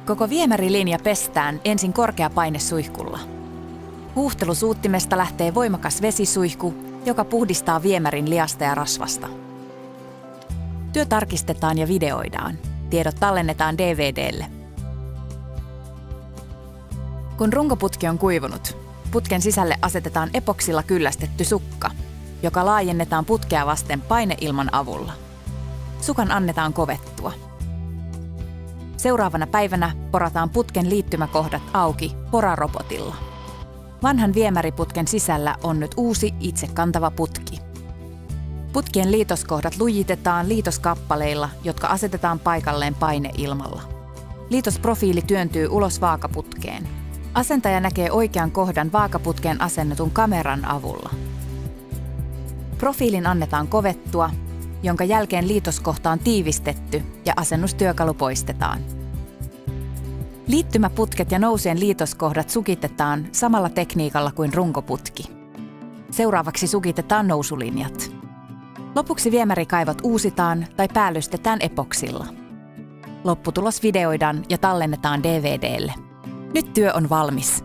Koko viemärilinja pestään ensin korkeapainesuihkulla. Huuhtelusuuttimesta lähtee voimakas vesisuihku, joka puhdistaa viemärin liasta ja rasvasta. Työ tarkistetaan ja videoidaan. Tiedot tallennetaan DVD:lle. Kun runkoputki on kuivunut, putken sisälle asetetaan epoksilla kyllästetty sukka, joka laajennetaan putkea vasten paineilman avulla. Sukan annetaan kovettua. Seuraavana päivänä porataan putken liittymäkohdat auki porarobotilla. Vanhan viemäriputken sisällä on nyt uusi itsekantava putki. Putkien liitoskohdat lujitetaan liitoskappaleilla, jotka asetetaan paikalleen paineilmalla. Liitosprofiili työntyy ulos vaakaputkeen. Asentaja näkee oikean kohdan vaakaputkeen asennetun kameran avulla. Profiilin annetaan kovettua, jonka jälkeen liitoskohta on tiivistetty ja asennustyökalu poistetaan. Liittymäputket ja nousien liitoskohdat sukitetaan samalla tekniikalla kuin runkoputki. Seuraavaksi sukitetaan nousulinjat. Lopuksi viemärikaivot uusitaan tai päällystetään epoksilla. Lopputulos videoidaan ja tallennetaan DVD:lle. Nyt työ on valmis.